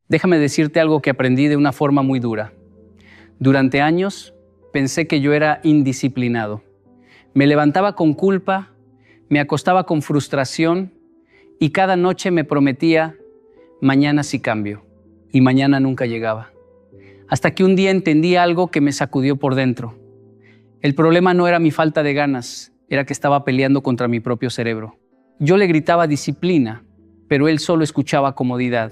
Déjame decirte algo que aprendí de una forma muy dura. Durante años pensé que yo era indisciplinado. Me levantaba con culpa, me acostaba con frustración y cada noche me prometía, mañana sí cambio. Y mañana nunca llegaba. Hasta que un día entendí algo que me sacudió por dentro. El problema no era mi falta de ganas, era que estaba peleando contra mi propio cerebro. Yo le gritaba disciplina, pero él solo escuchaba comodidad.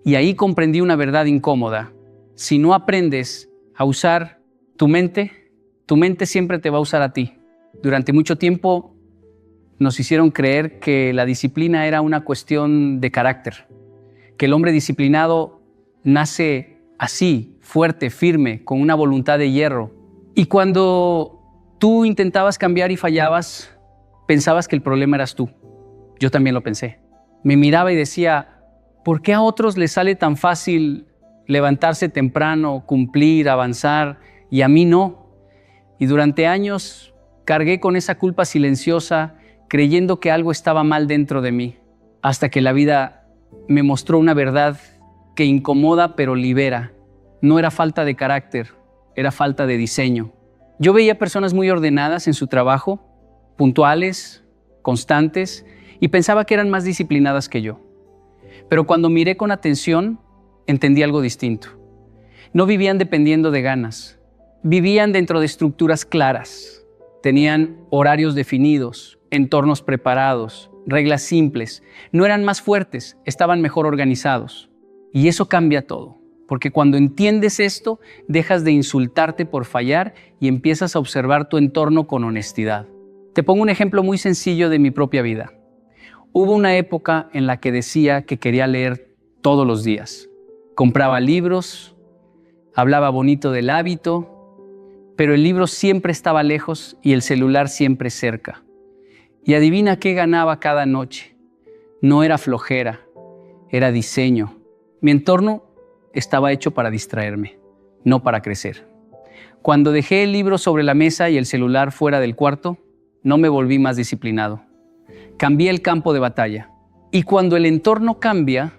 Y ahí comprendí una verdad incómoda. Si no aprendes a usar tu mente siempre te va a usar a ti. Durante mucho tiempo nos hicieron creer que la disciplina era una cuestión de carácter, que el hombre disciplinado nace así, fuerte, firme, con una voluntad de hierro. Y cuando tú intentabas cambiar y fallabas, pensabas que el problema eras tú. Yo también lo pensé. Me miraba y decía, ¿por qué a otros les sale tan fácil levantarse temprano, cumplir, avanzar, y a mí no? Y durante años cargué con esa culpa silenciosa, creyendo que algo estaba mal dentro de mí, hasta que la vida me mostró una verdad que incomoda pero libera. No era falta de carácter, era falta de diseño. Yo veía personas muy ordenadas en su trabajo, puntuales, constantes, y pensaba que eran más disciplinadas que yo. Pero cuando miré con atención, entendí algo distinto. No vivían dependiendo de ganas, vivían dentro de estructuras claras. Tenían horarios definidos, entornos preparados, reglas simples. No eran más fuertes, estaban mejor organizados. Y eso cambia todo, porque cuando entiendes esto, dejas de insultarte por fallar y empiezas a observar tu entorno con honestidad. Te pongo un ejemplo muy sencillo de mi propia vida. Hubo una época en la que decía que quería leer todos los días. Compraba libros, hablaba bonito del hábito, pero el libro siempre estaba lejos y el celular siempre cerca. Y adivina qué ganaba cada noche. No era flojera, era diseño. Mi entorno estaba hecho para distraerme, no para crecer. Cuando dejé el libro sobre la mesa y el celular fuera del cuarto, no me volví más disciplinado. Cambié el campo de batalla. Y cuando el entorno cambia,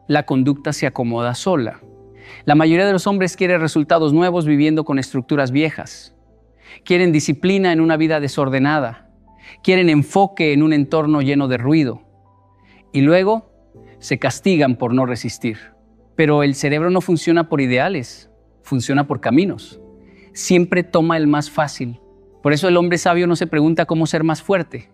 la conducta se acomoda sola. La mayoría de los hombres quiere resultados nuevos viviendo con estructuras viejas. Quieren disciplina en una vida desordenada. Quieren enfoque en un entorno lleno de ruido. Y luego se castigan por no resistir. Pero el cerebro no funciona por ideales, funciona por caminos. Siempre toma el más fácil. Por eso el hombre sabio no se pregunta cómo ser más fuerte.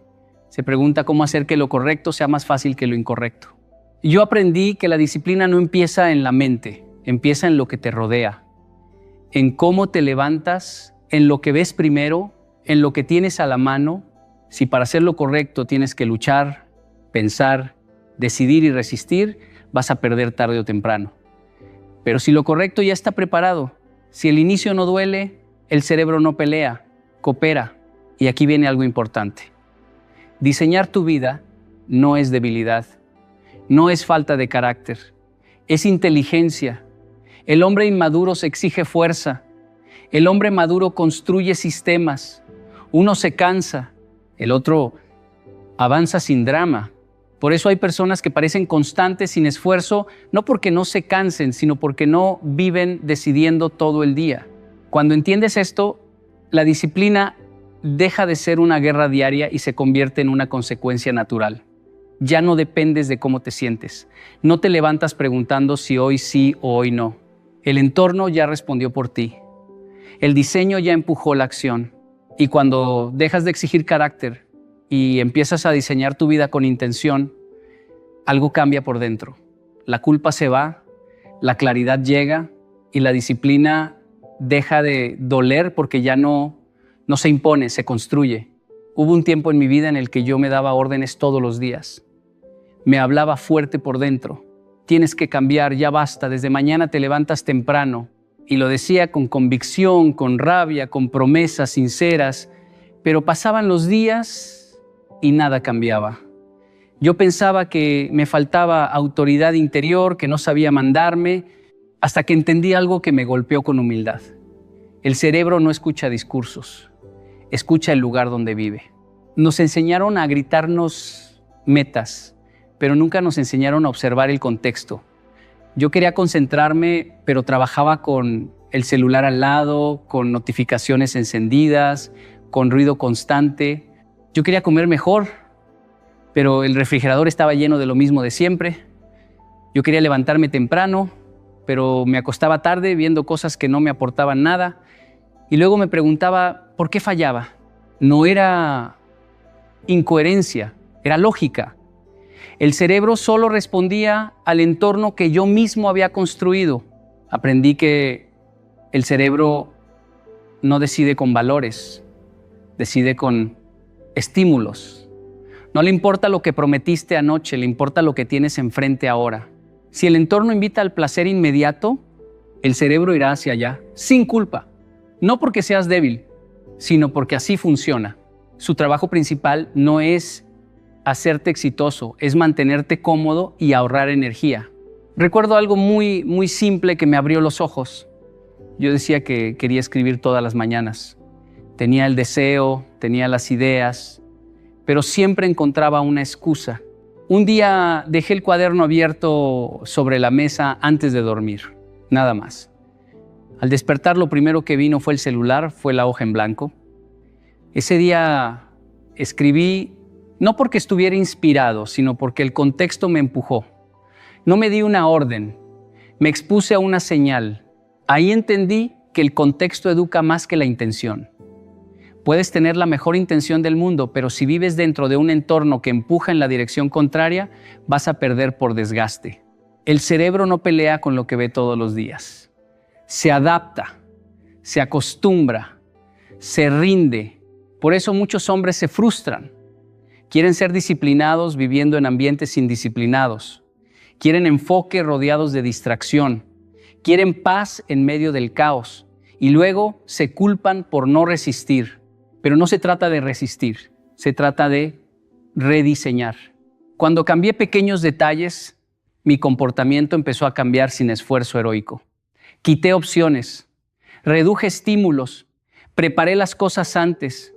Se pregunta cómo hacer que lo correcto sea más fácil que lo incorrecto. Yo aprendí que la disciplina no empieza en la mente, empieza en lo que te rodea, en cómo te levantas, en lo que ves primero, en lo que tienes a la mano. Si para hacer lo correcto tienes que luchar, pensar, decidir y resistir, vas a perder tarde o temprano. Pero si lo correcto ya está preparado, si el inicio no duele, el cerebro no pelea, coopera. Y aquí viene algo importante. Diseñar tu vida no es debilidad, no es falta de carácter, es inteligencia. El hombre inmaduro se exige fuerza, el hombre maduro construye sistemas. Uno se cansa, el otro avanza sin drama. Por eso hay personas que parecen constantes sin esfuerzo, no porque no se cansen, sino porque no viven decidiendo todo el día. Cuando entiendes esto, la disciplina deja de ser una guerra diaria y se convierte en una consecuencia natural. Ya no dependes de cómo te sientes. No te levantas preguntando si hoy sí o hoy no. El entorno ya respondió por ti. El diseño ya empujó la acción. Y cuando dejas de exigir carácter y empiezas a diseñar tu vida con intención, algo cambia por dentro. La culpa se va, la claridad llega y la disciplina deja de doler porque ya no se impone, se construye. Hubo un tiempo en mi vida en el que yo me daba órdenes todos los días. Me hablaba fuerte por dentro. Tienes que cambiar, ya basta, desde mañana te levantas temprano. Y lo decía con convicción, con rabia, con promesas sinceras. Pero pasaban los días y nada cambiaba. Yo pensaba que me faltaba autoridad interior, que no sabía mandarme, hasta que entendí algo que me golpeó con humildad. El cerebro no escucha discursos, escucha el lugar donde vive. Nos enseñaron a gritarnos metas, pero nunca nos enseñaron a observar el contexto. Yo quería concentrarme, pero trabajaba con el celular al lado, con notificaciones encendidas, con ruido constante. Yo quería comer mejor, pero el refrigerador estaba lleno de lo mismo de siempre. Yo quería levantarme temprano, pero me acostaba tarde viendo cosas que no me aportaban nada. Y luego me preguntaba, ¿por qué fallaba? No era incoherencia, era lógica. El cerebro solo respondía al entorno que yo mismo había construido. Aprendí que el cerebro no decide con valores, decide con estímulos. No le importa lo que prometiste anoche, le importa lo que tienes enfrente ahora. Si el entorno invita al placer inmediato, el cerebro irá hacia allá, sin culpa. No porque seas débil, sino porque así funciona. Su trabajo principal no es hacerte exitoso, es mantenerte cómodo y ahorrar energía. Recuerdo algo muy simple que me abrió los ojos. Yo decía que quería escribir todas las mañanas. Tenía el deseo, tenía las ideas, pero siempre encontraba una excusa. Un día dejé el cuaderno abierto sobre la mesa antes de dormir, nada más. Al despertar, lo primero que vino fue el celular, fue la hoja en blanco. Ese día escribí no porque estuviera inspirado, sino porque el contexto me empujó. No me di una orden, me expuse a una señal. Ahí entendí que el contexto educa más que la intención. Puedes tener la mejor intención del mundo, pero si vives dentro de un entorno que empuja en la dirección contraria, vas a perder por desgaste. El cerebro no pelea con lo que ve todos los días. Se adapta, se acostumbra, se rinde. Por eso muchos hombres se frustran. Quieren ser disciplinados viviendo en ambientes indisciplinados. Quieren enfoque rodeados de distracción. Quieren paz en medio del caos. Y luego se culpan por no resistir. Pero no se trata de resistir, se trata de rediseñar. Cuando cambié pequeños detalles, mi comportamiento empezó a cambiar sin esfuerzo heroico. Quité opciones, reduje estímulos, preparé las cosas antes.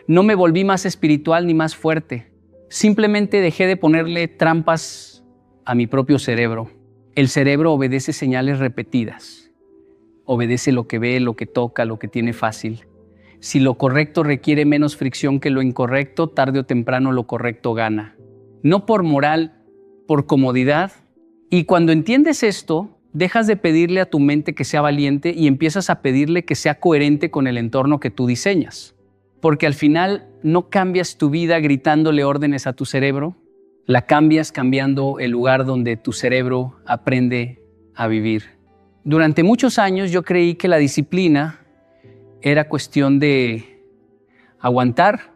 No me volví más espiritual ni más fuerte. Simplemente dejé de ponerle trampas a mi propio cerebro. El cerebro obedece señales repetidas. Obedece lo que ve, lo que toca, lo que tiene fácil. Si lo correcto requiere menos fricción que lo incorrecto, tarde o temprano lo correcto gana. No por moral, por comodidad. Y cuando entiendes esto, dejas de pedirle a tu mente que sea valiente y empiezas a pedirle que sea coherente con el entorno que tú diseñas. Porque al final no cambias tu vida gritándole órdenes a tu cerebro, la cambias cambiando el lugar donde tu cerebro aprende a vivir. Durante muchos años yo creí que la disciplina era cuestión de aguantar,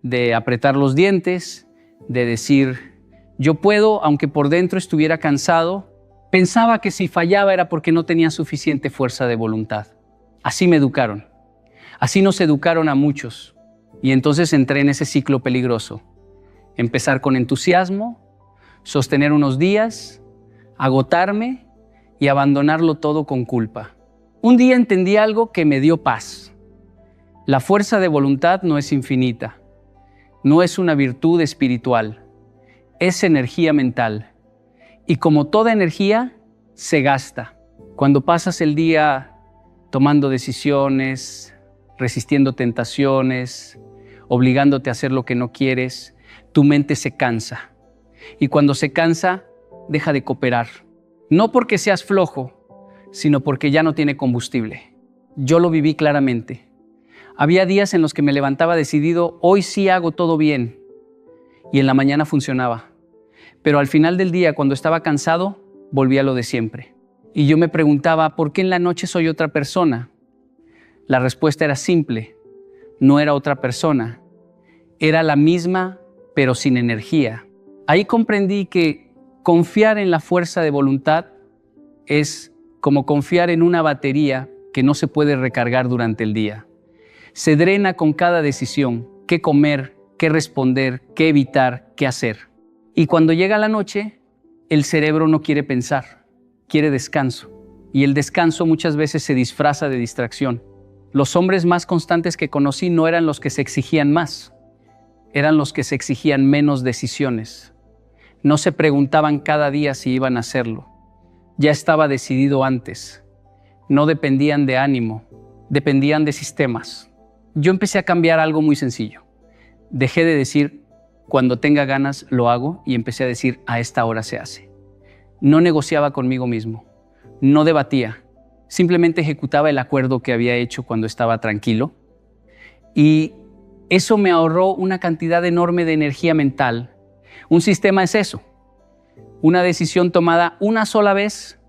de apretar los dientes, de decir, yo puedo, aunque por dentro estuviera cansado. Pensaba que si fallaba era porque no tenía suficiente fuerza de voluntad. Así me educaron. Así nos educaron a muchos. Y entonces entré en ese ciclo peligroso. Empezar con entusiasmo, sostener unos días, agotarme y abandonarlo todo con culpa. Un día entendí algo que me dio paz. La fuerza de voluntad no es infinita. No es una virtud espiritual. Es energía mental. Y como toda energía, se gasta. Cuando pasas el día tomando decisiones, resistiendo tentaciones, obligándote a hacer lo que no quieres, tu mente se cansa. Y cuando se cansa, deja de cooperar. No porque seas flojo, sino porque ya no tiene combustible. Yo lo viví claramente. Había días en los que me levantaba decidido, hoy sí hago todo bien. Y en la mañana funcionaba. Pero al final del día, cuando estaba cansado, volvía a lo de siempre. Y yo me preguntaba, ¿por qué en la noche soy otra persona? La respuesta era simple. No era otra persona. Era la misma, pero sin energía. Ahí comprendí que confiar en la fuerza de voluntad es como confiar en una batería que no se puede recargar durante el día. Se drena con cada decisión, qué comer, qué responder, qué evitar, qué hacer. Y cuando llega la noche, el cerebro no quiere pensar, quiere descanso. Y el descanso muchas veces se disfraza de distracción. Los hombres más constantes que conocí no eran los que se exigían más, eran los que se exigían menos decisiones. No se preguntaban cada día si iban a hacerlo. ya estaba decidido antes. No dependían de ánimo, dependían de sistemas. Yo empecé a cambiar algo muy sencillo. Dejé de decir, cuando tenga ganas lo hago, y empecé a decir, a esta hora se hace. No negociaba conmigo mismo, no debatía, simplemente ejecutaba el acuerdo que había hecho cuando estaba tranquilo. Y eso me ahorró una cantidad enorme de energía mental. Un sistema es eso, una decisión tomada una sola vez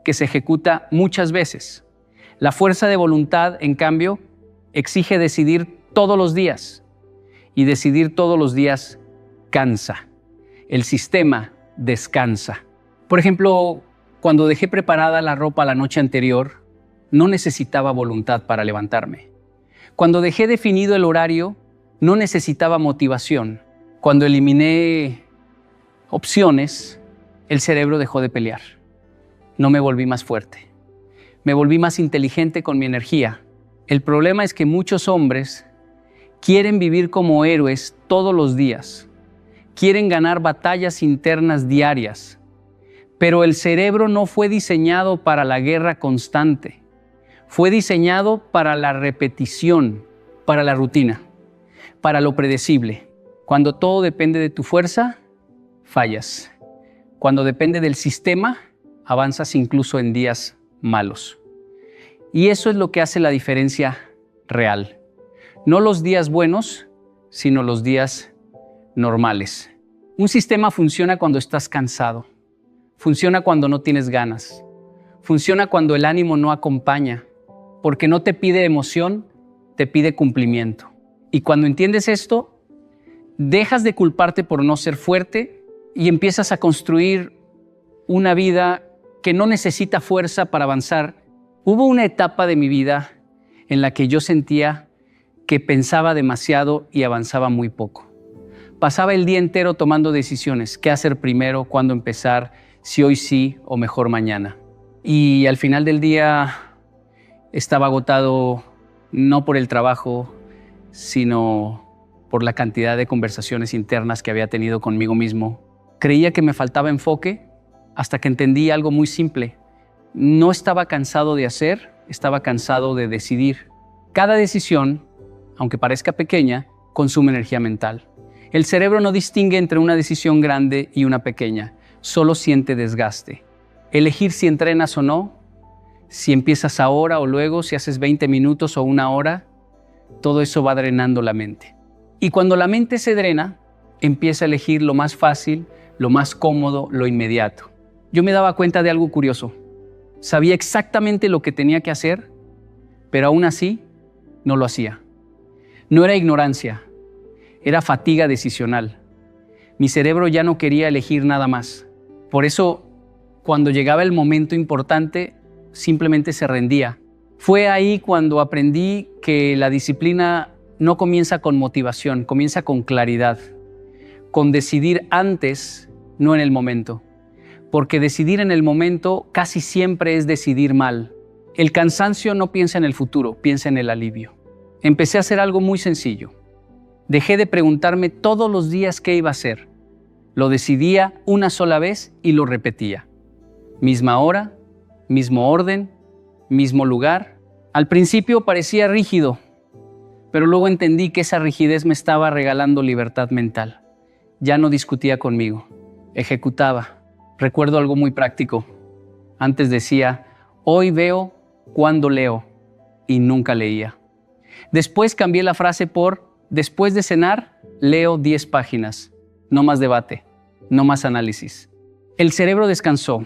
que se ejecuta muchas veces. La fuerza de voluntad, en cambio, exige decidir todos los días, y decidir todos los días cansa. El sistema descansa. Por ejemplo, cuando dejé preparada la ropa la noche anterior, no necesitaba voluntad para levantarme. Cuando dejé definido el horario, no necesitaba motivación. Cuando eliminé opciones, el cerebro dejó de pelear. No me volví más fuerte. Me volví más inteligente con mi energía. El problema es que muchos hombres quieren vivir como héroes todos los días. Quieren ganar batallas internas diarias. Pero el cerebro no fue diseñado para la guerra constante. Fue diseñado para la repetición, para la rutina, para lo predecible. Cuando todo depende de tu fuerza, fallas. Cuando depende del sistema, avanzas incluso en días malos. Y eso es lo que hace la diferencia real. No los días buenos, sino los días normales. Un sistema funciona cuando estás cansado. Funciona cuando no tienes ganas. Funciona cuando el ánimo no acompaña. Porque no te pide emoción, te pide cumplimiento. Y cuando entiendes esto, dejas de culparte por no ser fuerte y empiezas a construir una vida que no necesita fuerza para avanzar. Hubo una etapa de mi vida en la que yo sentía que pensaba demasiado y avanzaba muy poco. Pasaba el día entero tomando decisiones, qué hacer primero, cuándo empezar, si hoy sí o mejor mañana. Y al final del día estaba agotado no por el trabajo, sino por la cantidad de conversaciones internas que había tenido conmigo mismo. Creía que me faltaba enfoque hasta que entendí algo muy simple. No estaba cansado de hacer, estaba cansado de decidir. Cada decisión, aunque parezca pequeña, consume energía mental. El cerebro no distingue entre una decisión grande y una pequeña, solo siente desgaste. Elegir si entrenas o no, si empiezas ahora o luego, si haces 20 minutos o una hora, todo eso va drenando la mente. Y cuando la mente se drena, empieza a elegir lo más fácil, lo más cómodo, lo inmediato. Yo me daba cuenta de algo curioso. Sabía exactamente lo que tenía que hacer, pero aún así no lo hacía. No era ignorancia, era fatiga decisional. Mi cerebro ya no quería elegir nada más. Por eso, cuando llegaba el momento importante, simplemente se rendía. Fue ahí cuando aprendí que la disciplina no comienza con motivación, comienza con claridad, con decidir antes, no en el momento. Porque decidir en el momento casi siempre es decidir mal. El cansancio no piensa en el futuro, piensa en el alivio. Empecé a hacer algo muy sencillo. Dejé de preguntarme todos los días qué iba a hacer. Lo decidía una sola vez y lo repetía. Misma hora, mismo orden, mismo lugar. Al principio parecía rígido, pero luego entendí que esa rigidez me estaba regalando libertad mental. Ya no discutía conmigo, ejecutaba. Recuerdo algo muy práctico. Antes decía, hoy veo cuando leo, y nunca leía. Después cambié la frase por, después de cenar, leo 10 páginas. No más debate, no más análisis. El cerebro descansó.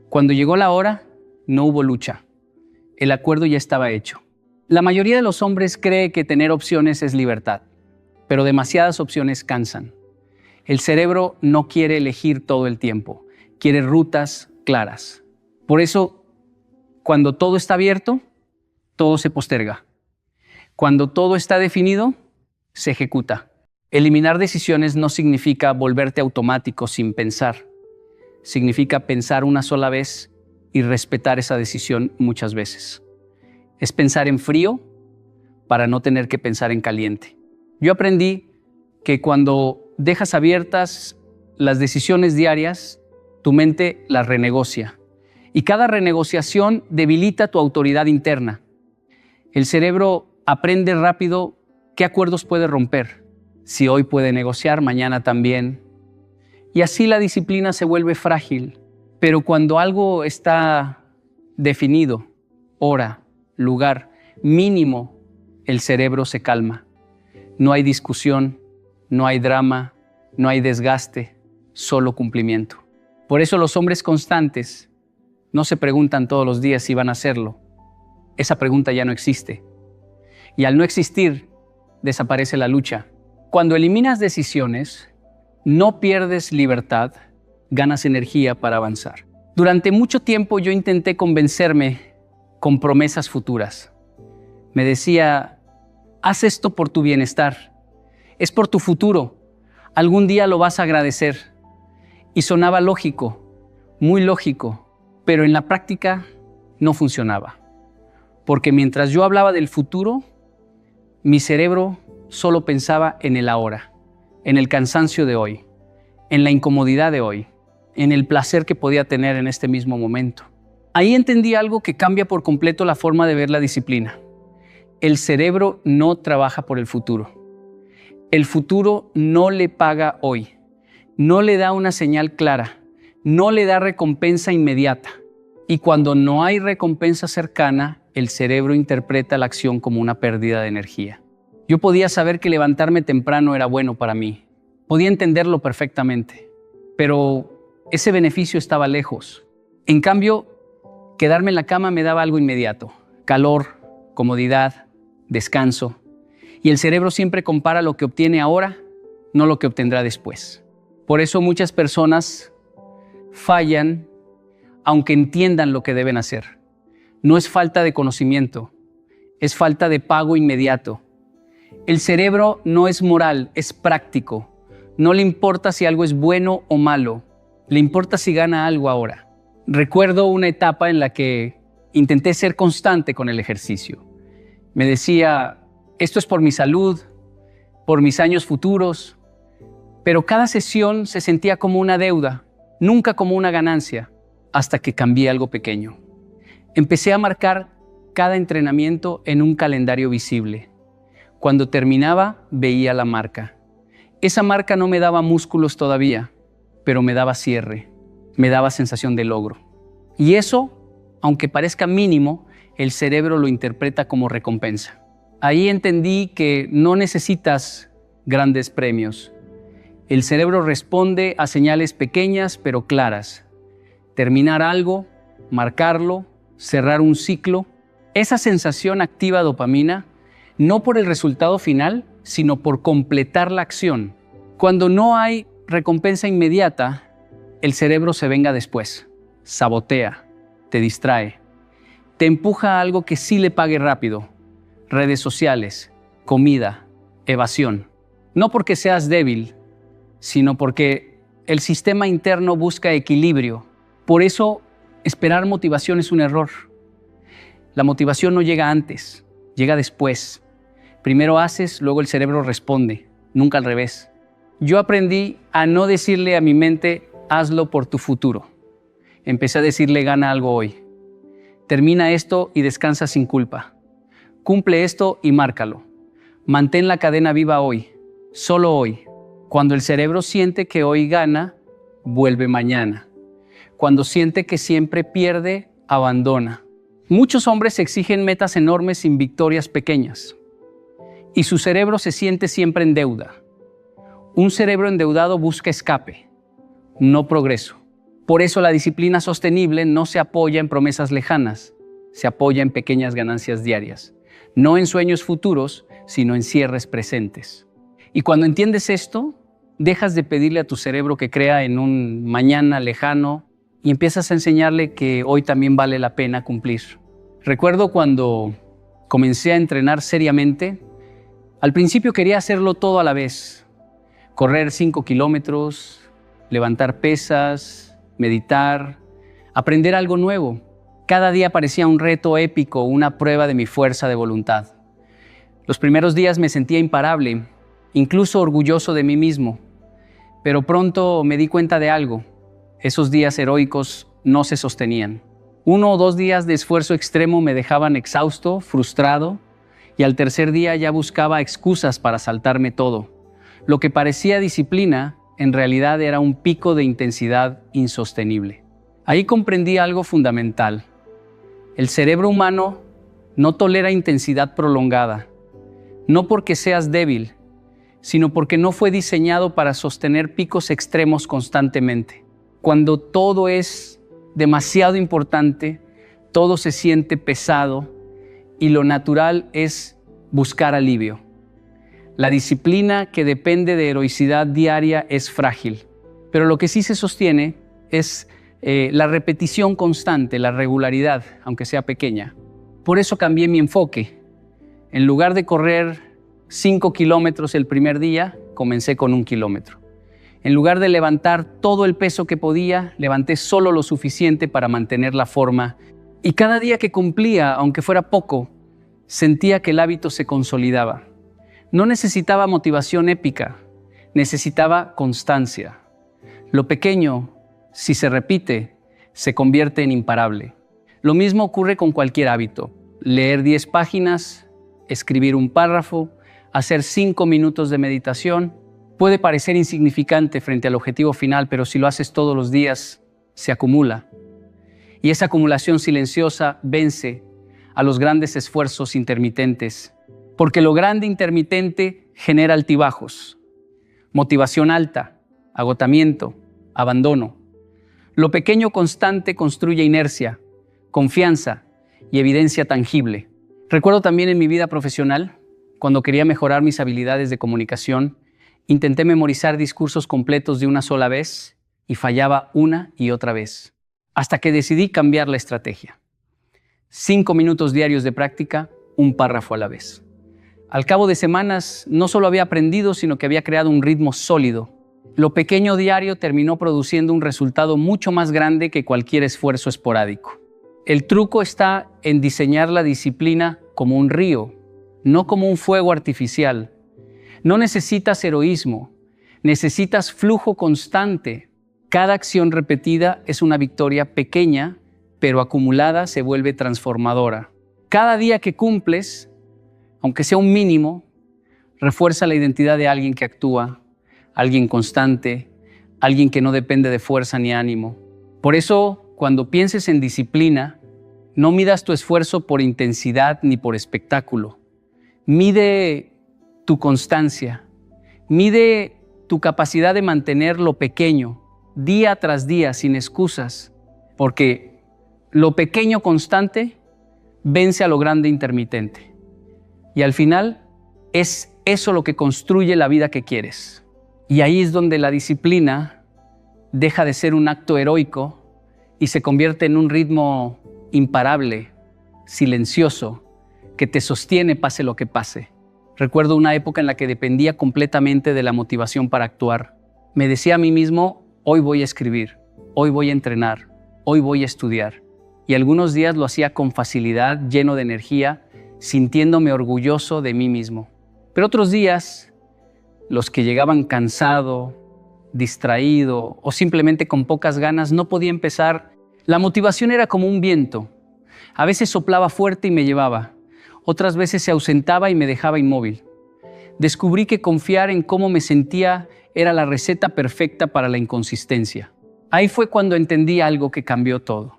Cuando llegó la hora, no hubo lucha. El acuerdo ya estaba hecho. La mayoría de los hombres cree que tener opciones es libertad, pero demasiadas opciones cansan. El cerebro no quiere elegir todo el tiempo, quiere rutas claras. Por eso, cuando todo está abierto, todo se posterga. Cuando todo está definido, se ejecuta. Eliminar decisiones no significa volverte automático sin pensar. Significa pensar una sola vez y respetar esa decisión muchas veces. Es pensar en frío para no tener que pensar en caliente. Yo aprendí que cuando dejas abiertas las decisiones diarias, tu mente las renegocia. Y cada renegociación debilita tu autoridad interna. El cerebro aprende rápido qué acuerdos puede romper. Si hoy puede negociar, mañana también. Y así la disciplina se vuelve frágil. Pero cuando algo está definido, hora, lugar, mínimo, el cerebro se calma. No hay discusión, no hay drama, no hay desgaste, solo cumplimiento. Por eso los hombres constantes no se preguntan todos los días si van a hacerlo. Esa pregunta ya no existe. Y al no existir, desaparece la lucha. Cuando eliminas decisiones, no pierdes libertad, ganas energía para avanzar. Durante mucho tiempo yo intenté convencerme con promesas futuras. Me decía, haz esto por tu bienestar, es por tu futuro, algún día lo vas a agradecer. Y sonaba lógico, muy lógico, pero en la práctica no funcionaba. Porque mientras yo hablaba del futuro, mi cerebro solo pensaba en el ahora, en el cansancio de hoy, en la incomodidad de hoy, en el placer que podía tener en este mismo momento. Ahí entendí algo que cambia por completo la forma de ver la disciplina. El cerebro no trabaja por el futuro. El futuro no le paga hoy, no le da una señal clara, no le da recompensa inmediata. Y cuando no hay recompensa cercana, el cerebro interpreta la acción como una pérdida de energía. Yo podía saber que levantarme temprano era bueno para mí. Podía entenderlo perfectamente, pero ese beneficio estaba lejos. En cambio, quedarme en la cama me daba algo inmediato: calor, comodidad, descanso. Y el cerebro siempre compara lo que obtiene ahora, no lo que obtendrá después. Por eso muchas personas fallan aunque entiendan lo que deben hacer. No es falta de conocimiento, es falta de pago inmediato. El cerebro no es moral, es práctico. No le importa si algo es bueno o malo, le importa si gana algo ahora. Recuerdo una etapa en la que intenté ser constante con el ejercicio. Me decía, esto es por mi salud, por mis años futuros, pero cada sesión se sentía como una deuda, nunca como una ganancia, hasta que cambié algo pequeño. Empecé a marcar cada entrenamiento en un calendario visible. Cuando terminaba, veía la marca. Esa marca no me daba músculos todavía, pero me daba cierre, me daba sensación de logro. Y eso, aunque parezca mínimo, el cerebro lo interpreta como recompensa. Ahí entendí que no necesitas grandes premios. El cerebro responde a señales pequeñas pero claras. Terminar algo, marcarlo, cerrar un ciclo. Esa sensación activa dopamina, no por el resultado final, sino por completar la acción. Cuando no hay recompensa inmediata, el cerebro se venga después, sabotea, te distrae, te empuja a algo que sí le pague rápido: redes sociales, comida, evasión. No porque seas débil, sino porque el sistema interno busca equilibrio. Por eso, esperar motivación es un error. La motivación no llega antes, llega después. Primero haces, luego el cerebro responde, nunca al revés. Yo aprendí a no decirle a mi mente, hazlo por tu futuro. Empecé a decirle, gana algo hoy. Termina esto y descansa sin culpa. Cumple esto y márcalo. Mantén la cadena viva hoy, solo hoy. Cuando el cerebro siente que hoy gana, vuelve mañana. Cuando siente que siempre pierde, abandona. Muchos hombres exigen metas enormes sin victorias pequeñas. Y su cerebro se siente siempre en deuda. Un cerebro endeudado busca escape, no progreso. Por eso la disciplina sostenible no se apoya en promesas lejanas, se apoya en pequeñas ganancias diarias. No en sueños futuros, sino en cierres presentes. Y cuando entiendes esto, dejas de pedirle a tu cerebro que crea en un mañana lejano y empiezas a enseñarle que hoy también vale la pena cumplir. Recuerdo cuando comencé a entrenar seriamente, al principio quería hacerlo todo a la vez. Correr 5 kilómetros, levantar pesas, meditar, aprender algo nuevo. Cada día parecía un reto épico, una prueba de mi fuerza de voluntad. Los primeros días me sentía imparable, incluso orgulloso de mí mismo. Pero pronto me di cuenta de algo. Esos días heroicos no se sostenían. 1 o 2 días de esfuerzo extremo me dejaban exhausto, frustrado, y al tercer día ya buscaba excusas para saltarme todo. Lo que parecía disciplina, en realidad era un pico de intensidad insostenible. Ahí comprendí algo fundamental. El cerebro humano no tolera intensidad prolongada, no porque seas débil, sino porque no fue diseñado para sostener picos extremos constantemente. Cuando todo es demasiado importante, todo se siente pesado y lo natural es buscar alivio. La disciplina que depende de heroicidad diaria es frágil, pero lo que sí se sostiene es la repetición constante, la regularidad, aunque sea pequeña. Por eso cambié mi enfoque. En lugar de correr 5 kilómetros el primer día, comencé con 1 kilómetro. En lugar de levantar todo el peso que podía, levanté solo lo suficiente para mantener la forma. Y cada día que cumplía, aunque fuera poco, sentía que el hábito se consolidaba. No necesitaba motivación épica, necesitaba constancia. Lo pequeño, si se repite, se convierte en imparable. Lo mismo ocurre con cualquier hábito. Leer 10 páginas, escribir un párrafo, hacer 5 minutos de meditación. Puede parecer insignificante frente al objetivo final, pero si lo haces todos los días, se acumula. Y esa acumulación silenciosa vence a los grandes esfuerzos intermitentes, porque lo grande intermitente genera altibajos, motivación alta, agotamiento, abandono. Lo pequeño constante construye inercia, confianza y evidencia tangible. Recuerdo también en mi vida profesional, cuando quería mejorar mis habilidades de comunicación, intenté memorizar discursos completos de una sola vez y fallaba una y otra vez, hasta que decidí cambiar la estrategia. 5 minutos diarios de práctica, un párrafo a la vez. Al cabo de semanas, no solo había aprendido, sino que había creado un ritmo sólido. Lo pequeño diario terminó produciendo un resultado mucho más grande que cualquier esfuerzo esporádico. El truco está en diseñar la disciplina como un río, no como un fuego artificial. No necesitas heroísmo, necesitas flujo constante. Cada acción repetida es una victoria pequeña, pero acumulada se vuelve transformadora. Cada día que cumples, aunque sea un mínimo, refuerza la identidad de alguien que actúa, alguien constante, alguien que no depende de fuerza ni ánimo. Por eso, cuando pienses en disciplina, no midas tu esfuerzo por intensidad ni por espectáculo. Mide tu constancia, mide tu capacidad de mantener lo pequeño, día tras día, sin excusas, porque lo pequeño constante vence a lo grande intermitente. Y al final es eso lo que construye la vida que quieres. Y ahí es donde la disciplina deja de ser un acto heroico y se convierte en un ritmo imparable, silencioso, que te sostiene pase lo que pase. Recuerdo una época en la que dependía completamente de la motivación para actuar. Me decía a mí mismo, hoy voy a escribir, hoy voy a entrenar, hoy voy a estudiar. Y algunos días lo hacía con facilidad, lleno de energía, sintiéndome orgulloso de mí mismo. Pero otros días, los que llegaban cansado, distraído o simplemente con pocas ganas, no podía empezar. La motivación era como un viento. A veces soplaba fuerte y me llevaba. Otras veces se ausentaba y me dejaba inmóvil. Descubrí que confiar en cómo me sentía era la receta perfecta para la inconsistencia. Ahí fue cuando entendí algo que cambió todo.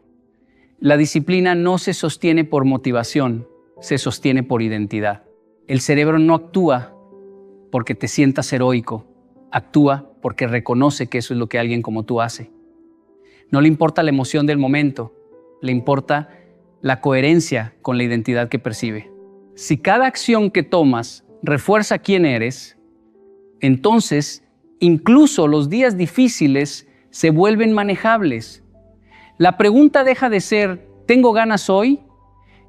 La disciplina no se sostiene por motivación, se sostiene por identidad. El cerebro no actúa porque te sientas heroico, actúa porque reconoce que eso es lo que alguien como tú hace. No le importa la emoción del momento, le importa la coherencia con la identidad que percibe. Si cada acción que tomas refuerza quién eres, entonces incluso los días difíciles se vuelven manejables. La pregunta deja de ser ¿tengo ganas hoy?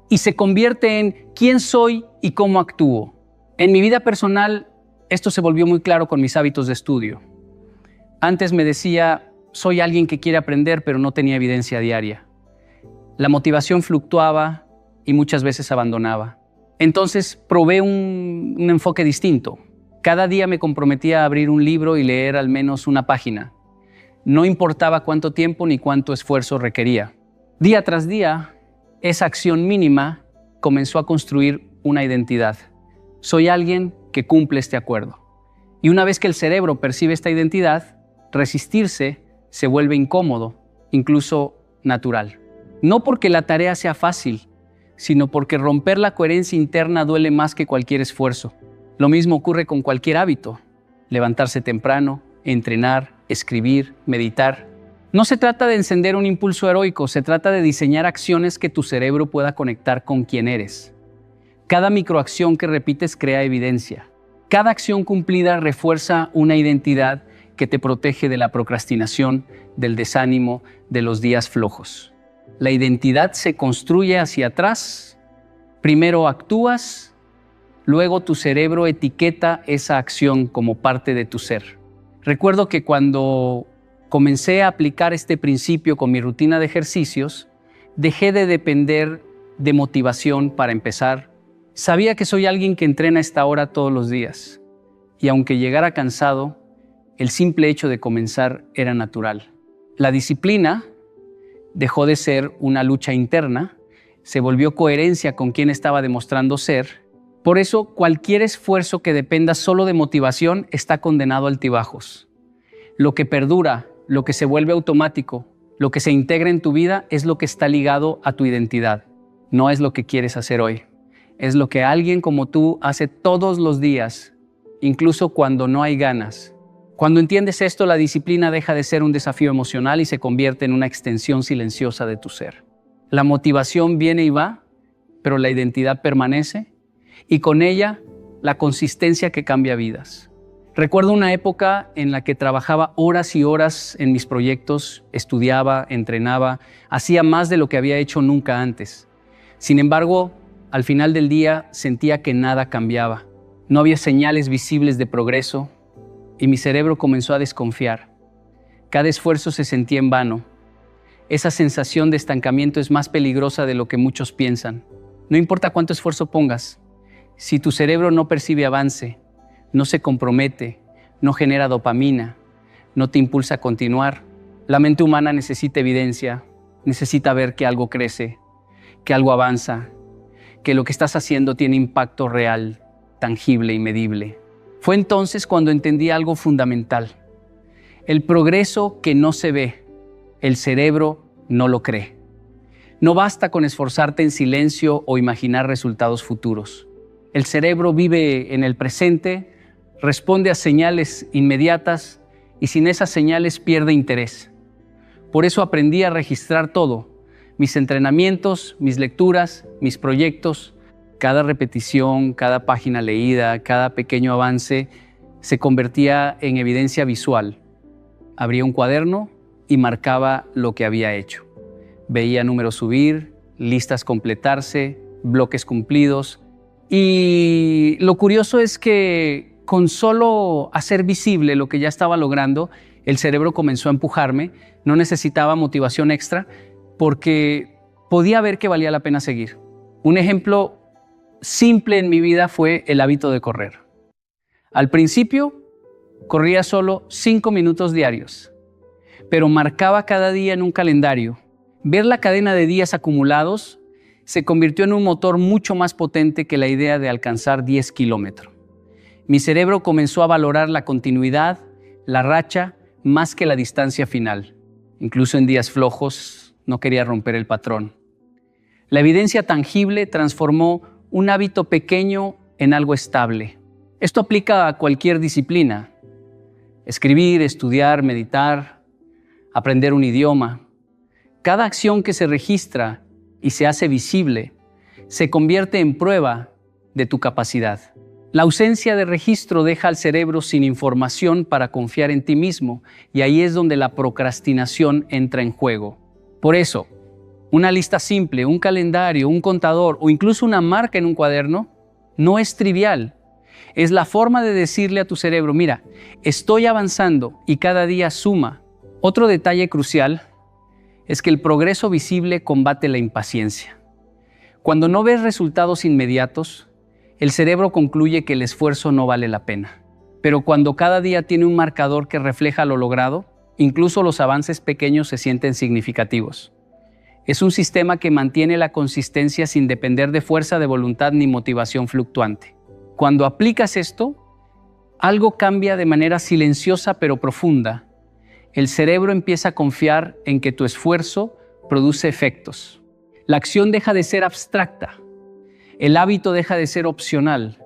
Y se convierte en ¿quién soy y cómo actúo? En mi vida personal, esto se volvió muy claro con mis hábitos de estudio. Antes me decía, soy alguien que quiere aprender, pero no tenía evidencia diaria. La motivación fluctuaba y muchas veces abandonaba. Entonces probé un enfoque distinto. Cada día me comprometía a abrir un libro y leer al menos una página. No importaba cuánto tiempo ni cuánto esfuerzo requería. Día tras día, esa acción mínima comenzó a construir una identidad. Soy alguien que cumple este acuerdo. Y una vez que el cerebro percibe esta identidad, resistirse se vuelve incómodo, incluso natural. No porque la tarea sea fácil, sino porque romper la coherencia interna duele más que cualquier esfuerzo. Lo mismo ocurre con cualquier hábito. Levantarse temprano, entrenar, escribir, meditar. No se trata de encender un impulso heroico, se trata de diseñar acciones que tu cerebro pueda conectar con quién eres. Cada microacción que repites crea evidencia. Cada acción cumplida refuerza una identidad que te protege de la procrastinación, del desánimo, de los días flojos. La identidad se construye hacia atrás. Primero actúas, luego tu cerebro etiqueta esa acción como parte de tu ser. Recuerdo que cuando comencé a aplicar este principio con mi rutina de ejercicios, dejé de depender de motivación para empezar. Sabía que soy alguien que entrena a esta hora todos los días, y aunque llegara cansado, el simple hecho de comenzar era natural. La disciplina dejó de ser una lucha interna, se volvió coherencia con quien estaba demostrando ser. Por eso, cualquier esfuerzo que dependa solo de motivación está condenado a altibajos. Lo que perdura, lo que se vuelve automático, lo que se integra en tu vida es lo que está ligado a tu identidad. No es lo que quieres hacer hoy. Es lo que alguien como tú hace todos los días, incluso cuando no hay ganas. Cuando entiendes esto, la disciplina deja de ser un desafío emocional y se convierte en una extensión silenciosa de tu ser. La motivación viene y va, pero la identidad permanece, y con ella la consistencia que cambia vidas. Recuerdo una época en la que trabajaba horas y horas en mis proyectos, estudiaba, entrenaba, hacía más de lo que había hecho nunca antes. Sin embargo, al final del día sentía que nada cambiaba. No había señales visibles de progreso y mi cerebro comenzó a desconfiar. Cada esfuerzo se sentía en vano. Esa sensación de estancamiento es más peligrosa de lo que muchos piensan. No importa cuánto esfuerzo pongas, si tu cerebro no percibe avance, no se compromete, no genera dopamina, no te impulsa a continuar, la mente humana necesita evidencia, necesita ver que algo crece, que algo avanza, que lo que estás haciendo tiene impacto real, tangible y medible. Fue entonces cuando entendí algo fundamental. El progreso que no se ve, el cerebro no lo cree. No basta con esforzarte en silencio o imaginar resultados futuros. El cerebro vive en el presente, responde a señales inmediatas y sin esas señales pierde interés. Por eso aprendí a registrar todo, mis entrenamientos, mis lecturas, mis proyectos. Cada repetición, cada página leída, cada pequeño avance se convertía en evidencia visual. Abría un cuaderno y marcaba lo que había hecho. Veía números subir, listas completarse, bloques cumplidos. Y lo curioso es que con solo hacer visible lo que ya estaba logrando, el cerebro comenzó a empujarme. No necesitaba motivación extra porque podía ver que valía la pena seguir. Un ejemplo simple en mi vida fue el hábito de correr. Al principio, corría solo 5 minutos diarios, pero marcaba cada día en un calendario. Ver la cadena de días acumulados se convirtió en un motor mucho más potente que la idea de alcanzar 10 kilómetros. Mi cerebro comenzó a valorar la continuidad, la racha, más que la distancia final. Incluso en días flojos, no quería romper el patrón. La evidencia tangible transformó un hábito pequeño en algo estable. Esto aplica a cualquier disciplina. Escribir, estudiar, meditar, aprender un idioma. Cada acción que se registra y se hace visible se convierte en prueba de tu capacidad. La ausencia de registro deja al cerebro sin información para confiar en ti mismo y ahí es donde la procrastinación entra en juego. Por eso, una lista simple, un calendario, un contador o incluso una marca en un cuaderno no es trivial. Es la forma de decirle a tu cerebro, mira, estoy avanzando y cada día suma. Otro detalle crucial es que el progreso visible combate la impaciencia. Cuando no ves resultados inmediatos, el cerebro concluye que el esfuerzo no vale la pena. Pero cuando cada día tiene un marcador que refleja lo logrado, incluso los avances pequeños se sienten significativos. Es un sistema que mantiene la consistencia sin depender de fuerza de voluntad ni motivación fluctuante. Cuando aplicas esto, algo cambia de manera silenciosa pero profunda. El cerebro empieza a confiar en que tu esfuerzo produce efectos. La acción deja de ser abstracta, el hábito deja de ser opcional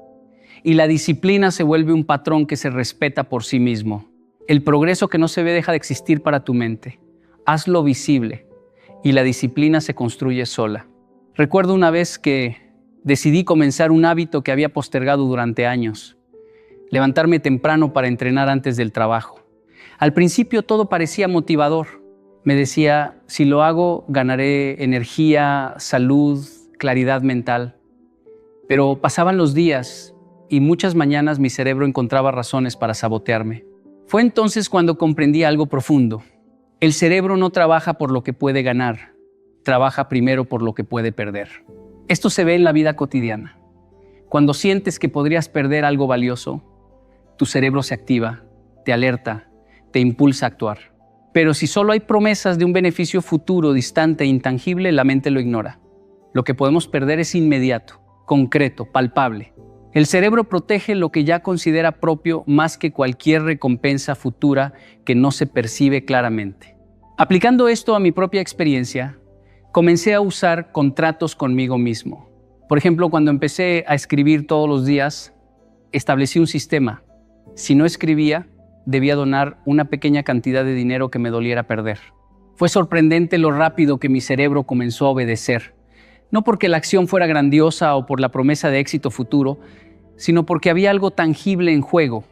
y la disciplina se vuelve un patrón que se respeta por sí mismo. El progreso que no se ve deja de existir para tu mente. Hazlo visible y la disciplina se construye sola. Recuerdo una vez que decidí comenzar un hábito que había postergado durante años. Levantarme temprano para entrenar antes del trabajo. Al principio todo parecía motivador. Me decía, si lo hago, ganaré energía, salud, claridad mental. Pero pasaban los días y muchas mañanas mi cerebro encontraba razones para sabotearme. Fue entonces cuando comprendí algo profundo. El cerebro no trabaja por lo que puede ganar, trabaja primero por lo que puede perder. Esto se ve en la vida cotidiana. Cuando sientes que podrías perder algo valioso, tu cerebro se activa, te alerta, te impulsa a actuar. Pero si solo hay promesas de un beneficio futuro, distante e intangible, la mente lo ignora. Lo que podemos perder es inmediato, concreto, palpable. El cerebro protege lo que ya considera propio más que cualquier recompensa futura que no se percibe claramente. Aplicando esto a mi propia experiencia, comencé a usar contratos conmigo mismo. Por ejemplo, cuando empecé a escribir todos los días, establecí un sistema. Si no escribía, debía donar una pequeña cantidad de dinero que me doliera perder. Fue sorprendente lo rápido que mi cerebro comenzó a obedecer. No porque la acción fuera grandiosa o por la promesa de éxito futuro, sino porque había algo tangible en juego,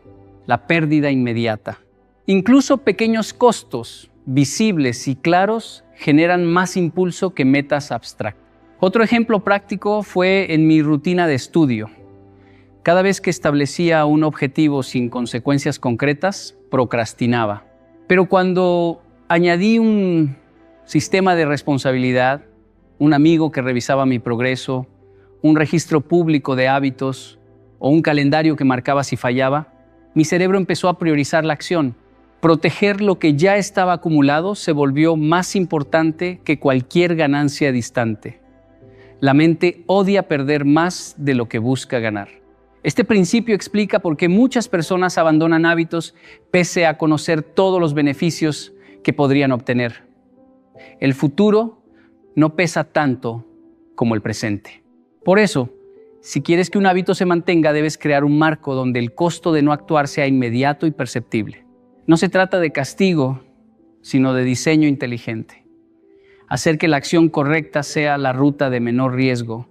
la pérdida inmediata. Incluso pequeños costos, visibles y claros, generan más impulso que metas abstractas. Otro ejemplo práctico fue en mi rutina de estudio. Cada vez que establecía un objetivo sin consecuencias concretas, procrastinaba. Pero cuando añadí un sistema de responsabilidad, un amigo que revisaba mi progreso, un registro público de hábitos o un calendario que marcaba si fallaba, mi cerebro empezó a priorizar la acción. Proteger lo que ya estaba acumulado se volvió más importante que cualquier ganancia distante. La mente odia perder más de lo que busca ganar. Este principio explica por qué muchas personas abandonan hábitos pese a conocer todos los beneficios que podrían obtener. El futuro no pesa tanto como el presente. Por eso, si quieres que un hábito se mantenga, debes crear un marco donde el costo de no actuar sea inmediato y perceptible. No se trata de castigo, sino de diseño inteligente. Hacer que la acción correcta sea la ruta de menor riesgo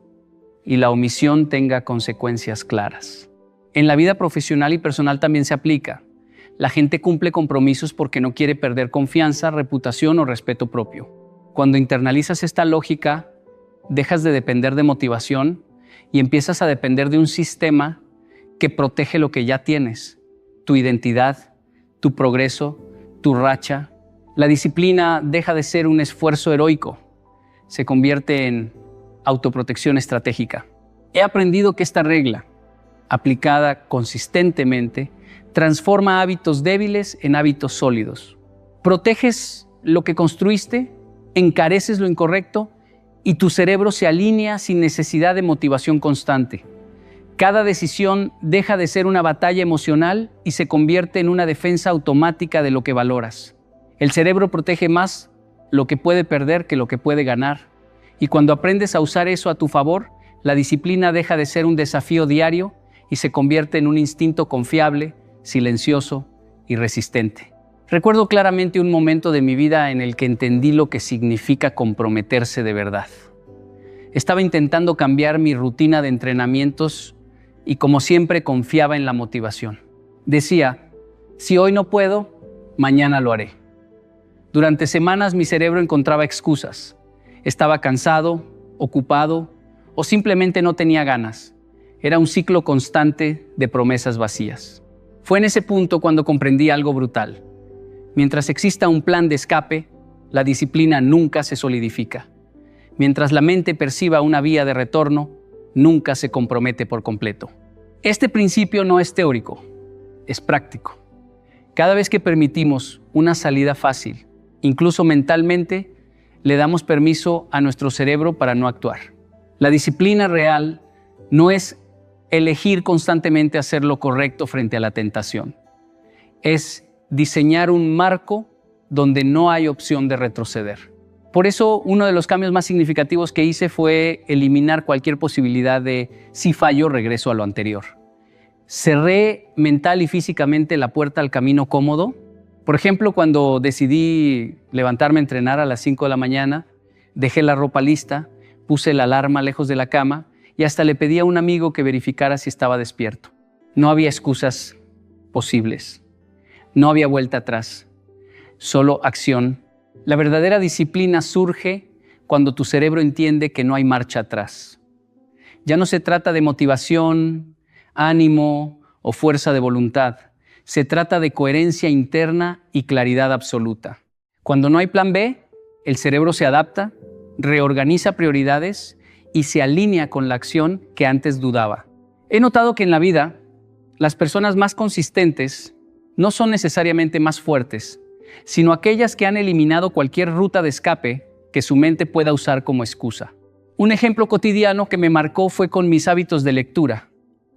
y la omisión tenga consecuencias claras. En la vida profesional y personal también se aplica. La gente cumple compromisos porque no quiere perder confianza, reputación o respeto propio. Cuando internalizas esta lógica, dejas de depender de motivación y empiezas a depender de un sistema que protege lo que ya tienes, tu identidad, tu progreso, tu racha. La disciplina deja de ser un esfuerzo heroico, se convierte en autoprotección estratégica. He aprendido que esta regla, aplicada consistentemente, transforma hábitos débiles en hábitos sólidos. Proteges lo que construiste, encareces lo incorrecto y tu cerebro se alinea sin necesidad de motivación constante. Cada decisión deja de ser una batalla emocional y se convierte en una defensa automática de lo que valoras. El cerebro protege más lo que puede perder que lo que puede ganar. Y cuando aprendes a usar eso a tu favor, la disciplina deja de ser un desafío diario y se convierte en un instinto confiable, silencioso y resistente. Recuerdo claramente un momento de mi vida en el que entendí lo que significa comprometerse de verdad. Estaba intentando cambiar mi rutina de entrenamientos y como siempre confiaba en la motivación. Decía, si hoy no puedo, mañana lo haré. Durante semanas mi cerebro encontraba excusas. Estaba cansado, ocupado o simplemente no tenía ganas. Era un ciclo constante de promesas vacías. Fue en ese punto cuando comprendí algo brutal. Mientras exista un plan de escape, la disciplina nunca se solidifica. Mientras la mente perciba una vía de retorno, nunca se compromete por completo. Este principio no es teórico, es práctico. Cada vez que permitimos una salida fácil, incluso mentalmente, le damos permiso a nuestro cerebro para no actuar. La disciplina real no es elegir constantemente hacer lo correcto frente a la tentación. Es diseñar un marco donde no hay opción de retroceder. Por eso, uno de los cambios más significativos que hice fue eliminar cualquier posibilidad de, si fallo, regreso a lo anterior. Cerré mental y físicamente la puerta al camino cómodo. Por ejemplo, cuando decidí levantarme a entrenar a las 5 de la mañana, dejé la ropa lista, puse la alarma lejos de la cama y hasta le pedí a un amigo que verificara si estaba despierto. No había excusas posibles. No había vuelta atrás. Solo acción. La verdadera disciplina surge cuando tu cerebro entiende que no hay marcha atrás. Ya no se trata de motivación, ánimo o fuerza de voluntad. Se trata de coherencia interna y claridad absoluta. Cuando no hay plan B, el cerebro se adapta, reorganiza prioridades y se alinea con la acción que antes dudaba. He notado que en la vida, las personas más consistentes no son necesariamente más fuertes, sino aquellas que han eliminado cualquier ruta de escape que su mente pueda usar como excusa. Un ejemplo cotidiano que me marcó fue con mis hábitos de lectura.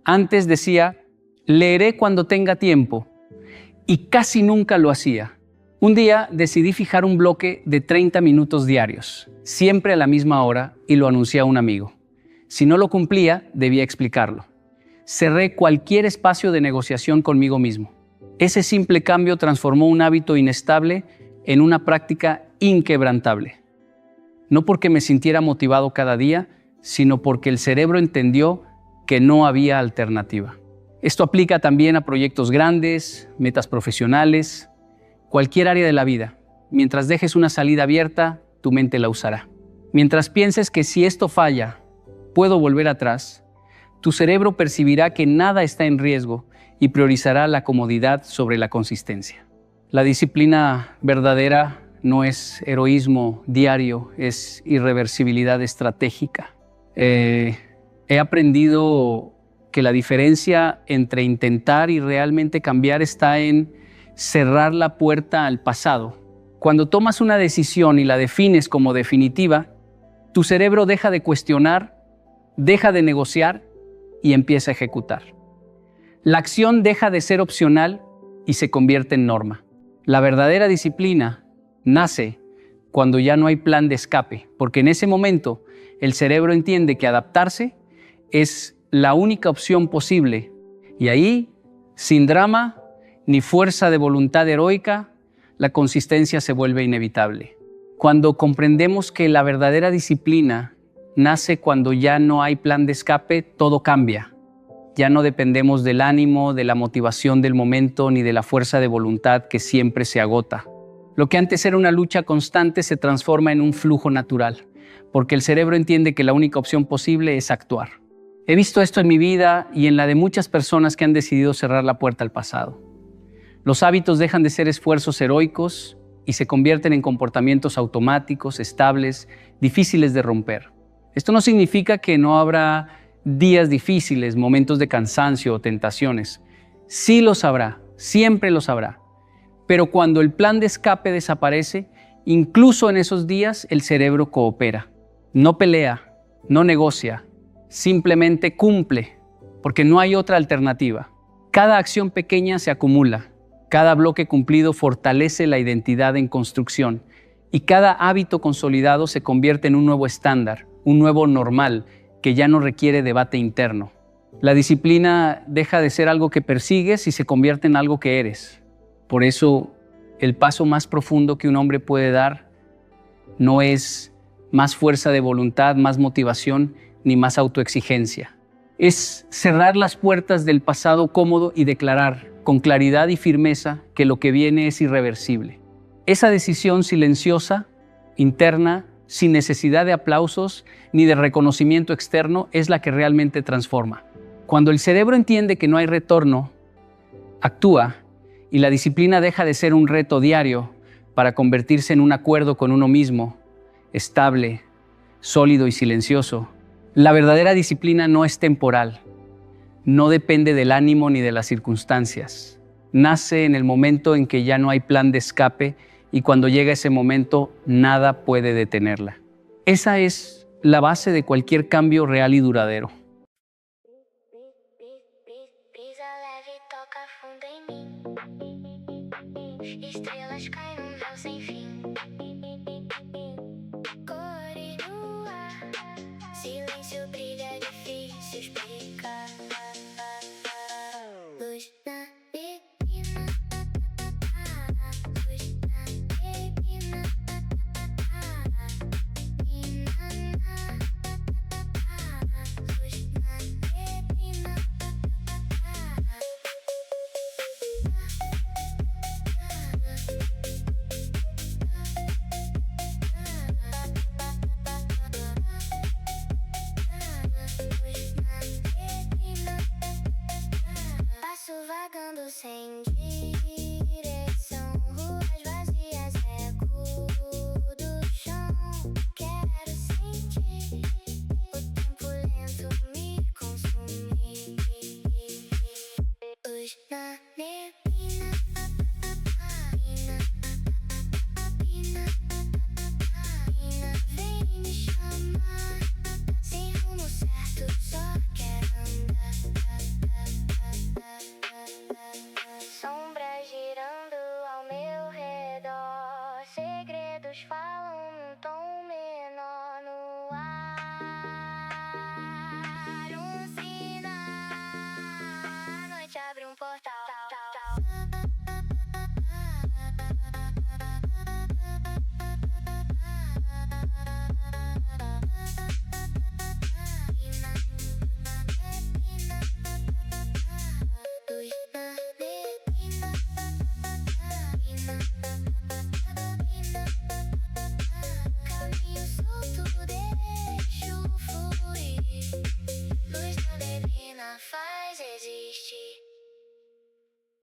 Antes decía, leeré cuando tenga tiempo, y casi nunca lo hacía. Un día decidí fijar un bloque de 30 minutos diarios, siempre a la misma hora, y lo anuncié a un amigo. Si no lo cumplía, debía explicarlo. Cerré cualquier espacio de negociación conmigo mismo. Ese simple cambio transformó un hábito inestable en una práctica inquebrantable. No porque me sintiera motivado cada día, sino porque el cerebro entendió que no había alternativa. Esto aplica también a proyectos grandes, metas profesionales, cualquier área de la vida. Mientras dejes una salida abierta, tu mente la usará. Mientras pienses que si esto falla, puedo volver atrás, tu cerebro percibirá que nada está en riesgo y priorizará la comodidad sobre la consistencia. La disciplina verdadera no es heroísmo diario, es irreversibilidad estratégica. He aprendido que la diferencia entre intentar y realmente cambiar está en cerrar la puerta al pasado. Cuando tomas una decisión y la defines como definitiva, tu cerebro deja de cuestionar, deja de negociar y empieza a ejecutar. La acción deja de ser opcional y se convierte en norma. La verdadera disciplina nace cuando ya no hay plan de escape, porque en ese momento el cerebro entiende que adaptarse es la única opción posible y ahí, sin drama ni fuerza de voluntad heroica, la consistencia se vuelve inevitable. Cuando comprendemos que la verdadera disciplina nace cuando ya no hay plan de escape, todo cambia. Ya no dependemos del ánimo, de la motivación del momento, ni de la fuerza de voluntad que siempre se agota. Lo que antes era una lucha constante se transforma en un flujo natural, porque el cerebro entiende que la única opción posible es actuar. He visto esto en mi vida y en la de muchas personas que han decidido cerrar la puerta al pasado. Los hábitos dejan de ser esfuerzos heroicos y se convierten en comportamientos automáticos, estables, difíciles de romper. Esto no significa que no habrá días difíciles, momentos de cansancio o tentaciones. Sí los habrá, siempre los habrá. Pero cuando el plan de escape desaparece, incluso en esos días el cerebro coopera. No pelea, no negocia, simplemente cumple, porque no hay otra alternativa. Cada acción pequeña se acumula, cada bloque cumplido fortalece la identidad en construcción y cada hábito consolidado se convierte en un nuevo estándar, un nuevo normal, que ya no requiere debate interno. La disciplina deja de ser algo que persigues y se convierte en algo que eres. Por eso, el paso más profundo que un hombre puede dar no es más fuerza de voluntad, más motivación, ni más autoexigencia. Es cerrar las puertas del pasado cómodo y declarar con claridad y firmeza que lo que viene es irreversible. Esa decisión silenciosa, interna, sin necesidad de aplausos ni de reconocimiento externo, es la que realmente transforma. Cuando el cerebro entiende que no hay retorno, actúa y la disciplina deja de ser un reto diario para convertirse en un acuerdo con uno mismo, estable, sólido y silencioso. La verdadera disciplina no es temporal, no depende del ánimo ni de las circunstancias. Nace en el momento en que ya no hay plan de escape y cuando llega ese momento, nada puede detenerla. Esa es la base de cualquier cambio real y duradero. Brisa leve toca fundo em mim. Estrelas caem num véu sem fim. Cores no ar. Silêncio brilha, difícil explicar. Luz na neblina. Luz na neblina. Luz na neblina. Passo vagando sem direção, ruas vazias, eco do chão. Quero sentir o tempo lento me consumir. Luz na neblina, vem me chamar. Sem rumo certo, só quero andar. Sombras girando ao meu redor. Segredos falam num tom menor no ar. Sinal. A noite abre portal. Luz na neblina. Caminho solto, deixo fluir. Luz na neblina faz existir.